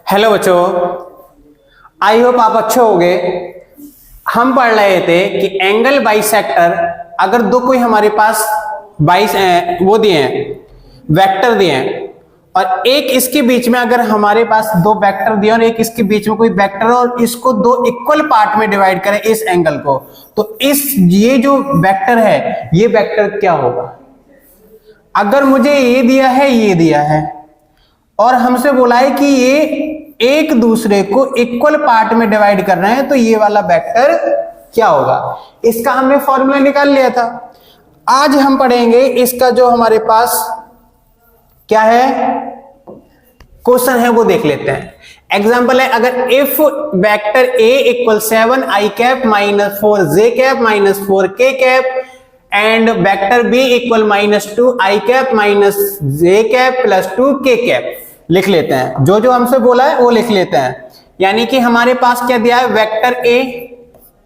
Hello बच्चों, I hope आप अच्छे होंगे। हम पढ़ रहे थे कि एंगल बाइसेक्टर, अगर दो कोई हमारे पास वो दिए हैं, वेक्टर दिए हैं, और एक इसके बीच में अगर हमारे पास दो वेक्टर दिए और एक इसके बीच में कोई वेक्टर और इसको दो इक्वल पार्ट में डिवाइड करें इस एंगल को, तो ये जो वेक्टर है ये वेक्टर क्या होगा? अगर मुझे ये दिया है और हमसे बोला है कि ये एक दूसरे को इक्वल पार्ट में डिवाइड कर रहे हैं, तो ये वाला वेक्टर क्या होगा? इसका हमने फॉर्मूला निकाल लिया था। आज हम पढ़ेंगे इसका जो हमारे पास क्या है क्वेश्चन है वो देख लेते हैं। एग्जांपल है, अगर if vector A equal 7 i cap minus 4 j cap minus 4 k cap and vector B equal -2 i cap minus j cap plus 2 k cap, लिख लेते हैं। जो जो हमसे बोला है वो लिख लेते हैं। यानी कि हमारे पास क्या दिया है, vector A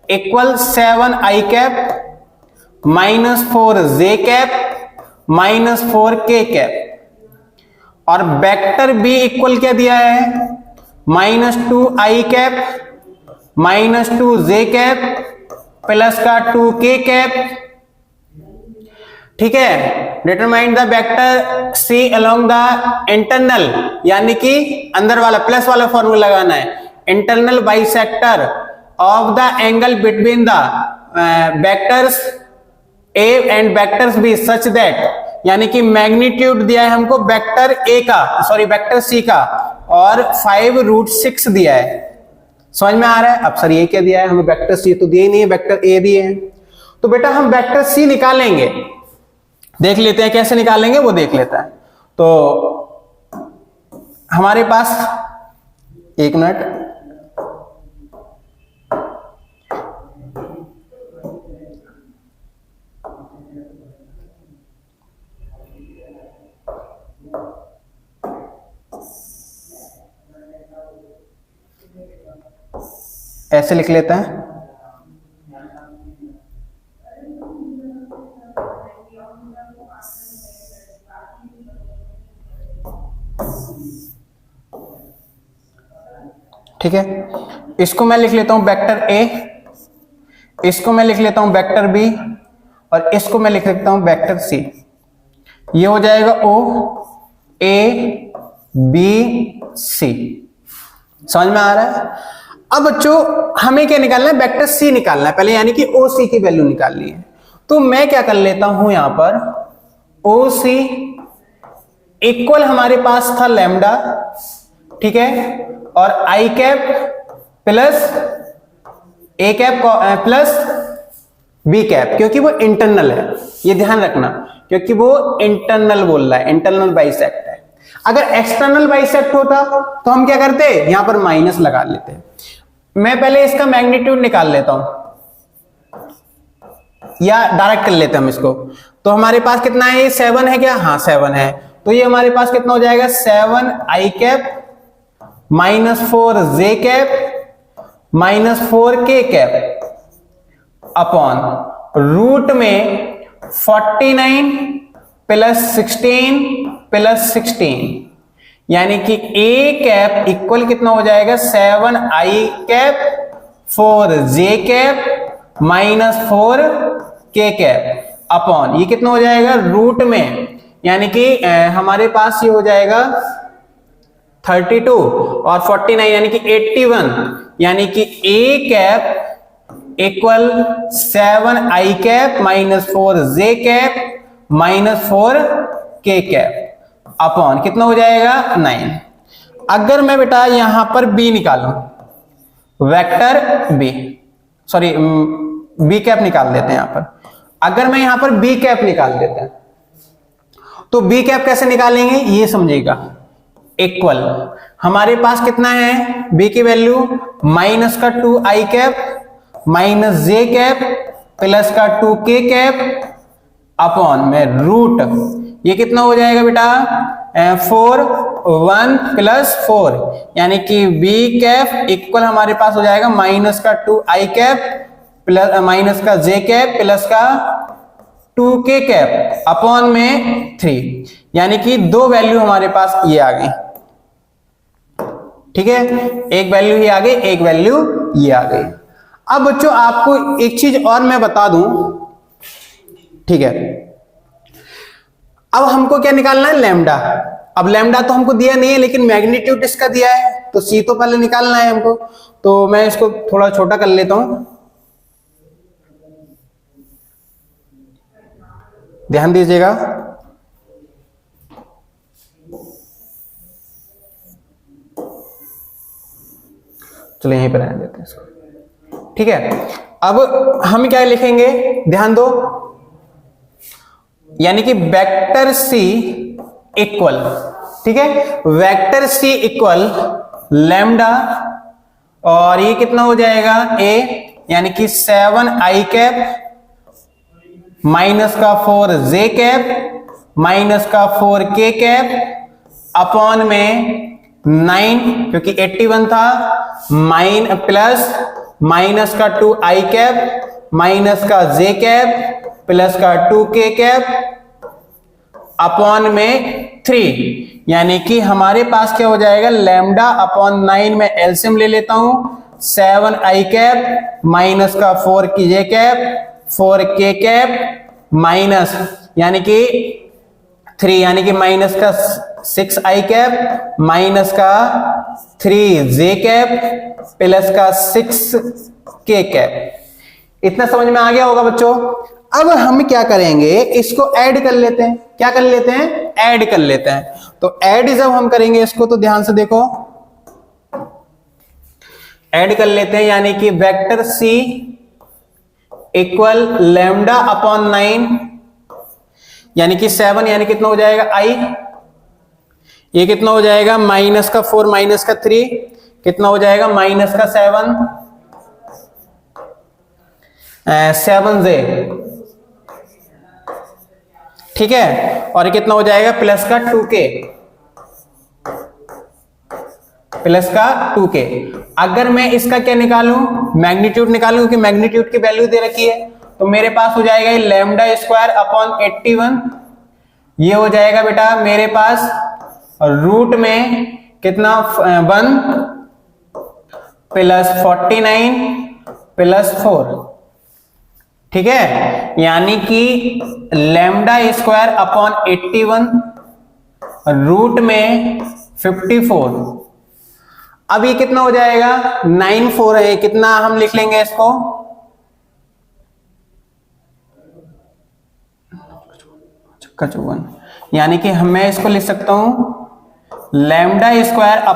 equal 7 i cap minus 4 j cap minus 4 k cap, और वेक्टर बी इक्वल क्या दिया है, -2 i cap minus 2 j cap plus का 2 k कैप। ठीक है, determine the vector C along the internal, यानी कि अंदर वाला प्लस वाला फॉर्मूला लगाना है, internal bisector of the angle between the vectors A and vectors B such that, यानी कि मैग्नीट्यूड दिया है हमको वेक्टर ए का, सॉरी वेक्टर सी का, और 5√6 दिया है। समझ में आ रहा है? अब सर ये क्या दिया है हमें, वेक्टर सी तो दिए ही नहीं है, वेक्टर ए दिए हैं। तो बेटा हम वेक्टर सी निकालेंगे, देख लेते हैं कैसे निकालेंगे वो देख लेते हैं। तो हमारे पास एक मिनट, ऐसे लिख लेते हैं। ठीक है, इसको मैं लिख लेता हूं वेक्टर ए, इसको मैं लिख लेता हूं वेक्टर बी, और इसको मैं लिख लेता हूं वेक्टर सी। ये हो जाएगा ओ ए बी सी। समझ में आ रहा है? अब बच्चों हमें क्या निकालना है, वेक्टर सी निकालना है पहले, यानी कि ओ सी की वैल्यू निकालनी है। तो मैं क्या कर लेता हूं, यहां पर ओ सी इक्वल हमारे पास था लैम्डा, ठीक है, और आई cap plus A cap plus B cap, क्योंकि वो इंटरनल है, ये ध्यान रखना, क्योंकि वो इंटरनल बोल रहा है, इंटरनल बाइसेक्ट है। अगर एक्सटर्नल बाइसेक्ट होता तो हम क्या करते, यहां पर माइनस लगा लेते। मैं पहले इसका मैग्नीट्यूड निकाल लेता हूं, या डायरेक्ट कर लेते हम इसको। तो हमारे पास कितना है, 7 है क्या? हाँ 7 है। तो ये हमारे पास कितना हो जाएगा, 7 i cap minus 4 j cap minus 4 k cap upon root में 49 प्लस 16 प्लस 16, यानी कि a कैप इक्वल कितना हो जाएगा, 7 i cap 4 j cap minus 4 k cap upon ये कितना हो जाएगा रूट में, यानी कि हमारे पास ये हो जाएगा 32 और 49 यानी कि 81, यानी कि a cap equal 7 i cap minus 4 j cap minus 4 k cap upon कितना हो जाएगा 9। अगर मैं बेटा यहां पर b निकालूं, vector b, sorry b cap निकाल देते हैं यहां पर। अगर मैं यहां पर b कैप निकाल देते हैं, तो b कैप कैसे निकालेंगे ये समझिएगा। इक्वल हमारे पास कितना है, b की वैल्यू माइनस का 2 i cap minus j cap plus का 2 k कैप अपॉन में रूट, ये कितना हो जाएगा बेटा 4 1 प्लस 4, यानी कि b कैप इक्वल हमारे पास हो जाएगा माइनस का 2 i कैप प्लस माइनस का j कैप प्लस का 2 k कैप अपॉन में 3, यानी कि दो वैल्यू हमारे पास ये आ गई। ठीक है, एक वैल्यू ही आ गई, एक वैल्यू ये आ गई। अब बच्चों आपको एक चीज और मैं बता दूं, ठीक है, अब हमको क्या निकालना है, लैम्डा। अब लैम्डा तो हमको दिया नहीं है, लेकिन मैग्नीट्यूड इसका दिया है, तो सी तो पहले निकालना है हमको। तो मैं इसको थोड़ा छोटा कर लेता हूं, ध्यान दीजिएगा। चलो यहीं पर रहने देते हैं इसको, ठीक है। अब हम क्या लिखेंगे, ध्यान दो, यानी कि वेक्टर सी इक्वल, ठीक है, वेक्टर सी इक्वल लैम्डा, और ये कितना हो जाएगा, ए, यानी कि 7i कैप माइनस का 4j कैप माइनस का 4k कैप अपॉन में 9, क्योंकि 81 था, प्लस माइनस का 2i कैप माइनस का j कैप प्लस का 2k कैप अपॉन में 3, यानी कि हमारे पास क्या हो जाएगा, लैम्डा अपॉन 9 में एलसीएम ले लेता हूं, 7i कैप माइनस का 4k cap 4k cap minus, यानी कि 3, यानी कि माइनस का 6i कैप माइनस का 3j कैप प्लस का 6k कैप। इतना समझ में आ गया होगा बच्चों। अब हम क्या करेंगे, इसको ऐड कर लेते हैं। क्या कर लेते हैं, ऐड कर लेते हैं। तो ऐड जब हम करेंगे इसको, तो ध्यान से देखो, ऐड कर लेते हैं, यानी कि vector C equal lambda upon 9, यानी कि 7, यानी कितना हो जाएगा आई, ये कितना हो जाएगा, माइनस का 4 माइनस का 3 कितना हो जाएगा, माइनस का 7j, ठीक है, और कितना हो जाएगा, प्लस का 2k, प्लस का 2k। अगर मैं इसका क्या निकालूं, मैग्नीट्यूड निकालूं, कि मैग्नीट्यूड की वैल्यू दे रखी है, तो मेरे पास हो जाएगा ये लैम्डा स्क्वायर अपॉन 81, ये हो जाएगा बेटा मेरे पास रूट में कितना 1 प्लस 49 प्लस 4, ठीक है, यानी कि लैम्डा स्क्वायर अपॉन 81 रूट में 54। अब ये कितना हो जाएगा, 94 है, कितना हम लिख लेंगे इसको, यानी कि मैं इसको लिख सकता हूं लैम्डा स्क्वायर